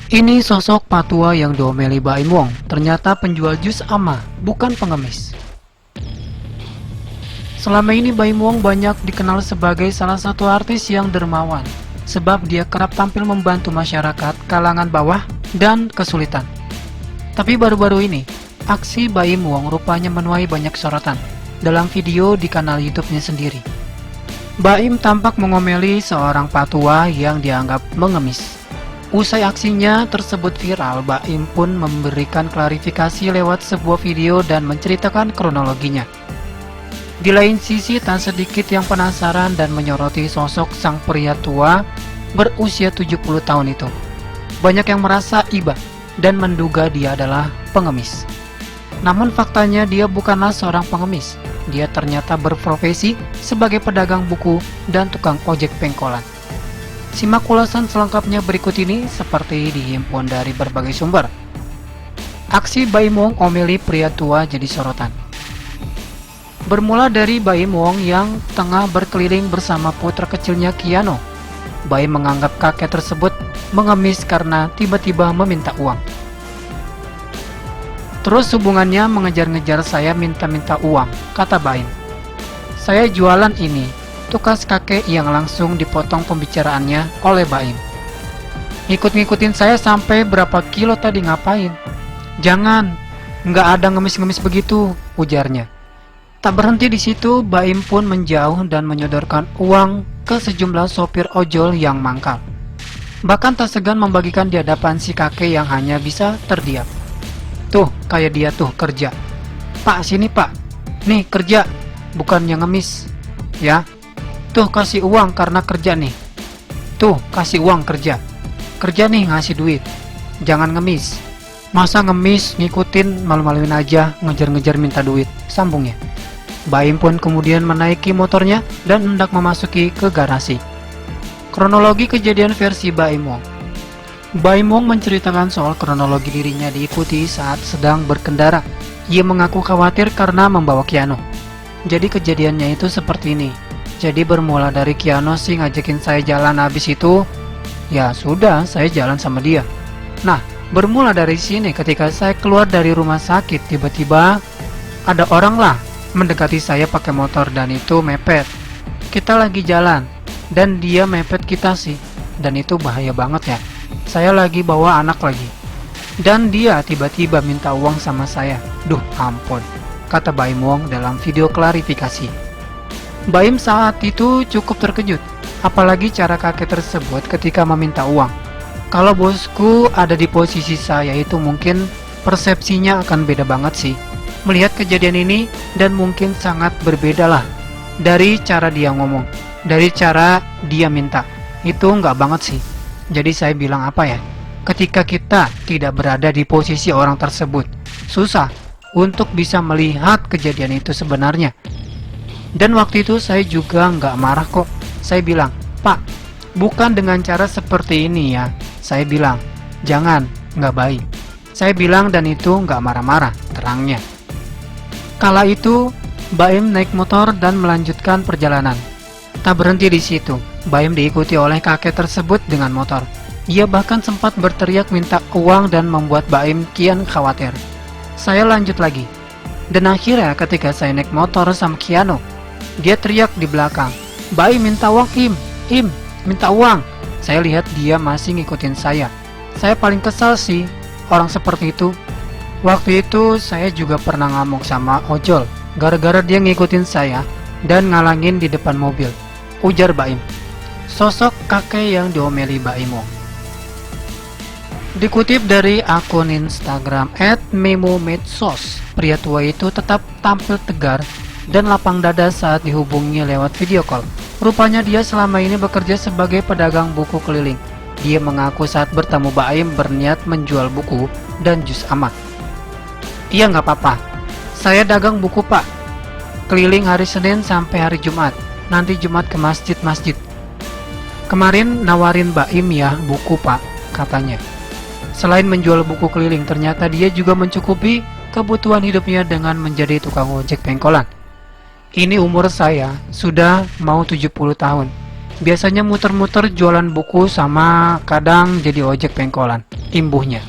Ini sosok patua yang diomeli Baim Wong, ternyata penjual jus ama, bukan pengemis. Selama ini Baim Wong banyak dikenal sebagai salah satu artis yang dermawan, sebab dia kerap tampil membantu masyarakat kalangan bawah dan kesulitan. Tapi baru-baru ini, aksi Baim Wong rupanya menuai banyak sorotan dalam video di kanal YouTube-nya sendiri. Baim tampak mengomeli seorang patua yang dianggap mengemis. Usai aksinya tersebut viral, Baim pun memberikan klarifikasi lewat sebuah video dan menceritakan kronologinya. Di lain sisi, tak sedikit yang penasaran dan menyoroti sosok sang pria tua berusia 70 tahun itu. Banyak yang merasa iba dan menduga dia adalah pengemis. Namun faktanya dia bukanlah seorang pengemis. Dia ternyata berprofesi sebagai pedagang buku dan tukang ojek pengkolan. Simak ulasan selengkapnya berikut ini seperti dihimpun dari berbagai sumber. Aksi Baim Wong omeli pria tua jadi sorotan. Bermula dari Baim Wong yang tengah berkeliling bersama putra kecilnya Keanu. Baim menganggap kakek tersebut mengemis karena tiba-tiba meminta uang. Terus hubungannya mengejar-ngejar saya minta-minta uang, kata Baim. Saya jualan ini. Tukas kakek yang langsung dipotong pembicaraannya oleh Baim. Ngikut-ngikutin saya sampai berapa kilo tadi ngapain? Jangan, nggak ada ngemis-ngemis begitu, ujarnya. Tak berhenti di situ, Baim pun menjauh dan menyodorkan uang ke sejumlah sopir ojol yang mangkal. Bahkan tak segan membagikan di hadapan si kakek yang hanya bisa terdiam. Tuh, kayak dia tuh kerja. Pak, sini pak. Nih kerja, bukannya ngemis. Ya. Tuh kasih uang karena kerja nih. Tuh kasih uang kerja. Kerja nih ngasih duit. Jangan ngemis. Masa ngemis ngikutin malu-maluin aja ngejar-ngejar minta duit, sambungnya. Baim pun kemudian menaiki motornya dan hendak memasuki ke garasi. Kronologi kejadian versi Baim Wong. Baim Wong menceritakan soal kronologi dirinya diikuti saat sedang berkendara. Ia mengaku khawatir karena membawa Keanu. Jadi kejadiannya itu seperti ini. Jadi bermula dari Keanu sih ngajakin saya jalan, habis itu ya sudah saya jalan sama dia. Nah, bermula dari sini ketika saya keluar dari rumah sakit, tiba-tiba ada orang lah mendekati saya pakai motor dan itu mepet. Kita lagi jalan dan dia mepet kita sih, dan itu bahaya banget ya. Saya lagi bawa anak lagi dan dia tiba-tiba minta uang sama saya. Duh ampun, kata Baim Wong dalam video klarifikasi. Baim saat itu cukup terkejut, apalagi cara kakek tersebut ketika meminta uang. Kalau bosku ada di posisi saya itu mungkin persepsinya akan beda banget sih. Melihat kejadian ini dan mungkin sangat berbeda lah dari cara dia ngomong, dari cara dia minta. Itu nggak banget sih. Jadi saya bilang apa ya? Ketika kita tidak berada di posisi orang tersebut, susah untuk bisa melihat kejadian itu sebenarnya. Dan waktu itu saya juga nggak marah kok. Saya bilang, Pak, bukan dengan cara seperti ini ya. Saya bilang, jangan, nggak baik. Saya bilang dan itu nggak marah-marah, terangnya. Kala itu, Baim naik motor dan melanjutkan perjalanan. Tak berhenti di situ, Baim diikuti oleh kakek tersebut dengan motor. Ia bahkan sempat berteriak minta uang dan membuat Baim kian khawatir. Saya lanjut lagi. Dan akhirnya ketika saya naik motor sama Keanu, dia teriak di belakang, Baim minta uang Im, minta uang. Saya lihat dia masih ngikutin saya. Saya paling kesal sih orang seperti itu. Waktu itu saya juga pernah ngamuk sama ojol gara-gara dia ngikutin saya dan ngalangin di depan mobil, ujar Baim. Sosok kakek yang diomeli Baim Wong. Dikutip dari akun Instagram @memomedsos, pria tua itu tetap tampil tegar dan lapang dada saat dihubungi lewat video call. Rupanya dia selama ini bekerja sebagai pedagang buku keliling. Dia mengaku saat bertemu Baim berniat menjual buku dan jus ama. Iya nggak apa-apa, saya dagang buku pak. Keliling hari Senin sampai hari Jumat. Nanti Jumat ke masjid-masjid. Kemarin nawarin Baim ya buku pak, katanya. Selain menjual buku keliling, ternyata dia juga mencukupi kebutuhan hidupnya dengan menjadi tukang ojek pengkolan. Ini umur saya sudah mau 70 tahun. Biasanya muter-muter jualan buku sama kadang jadi ojek pengkolan. imbuhnya.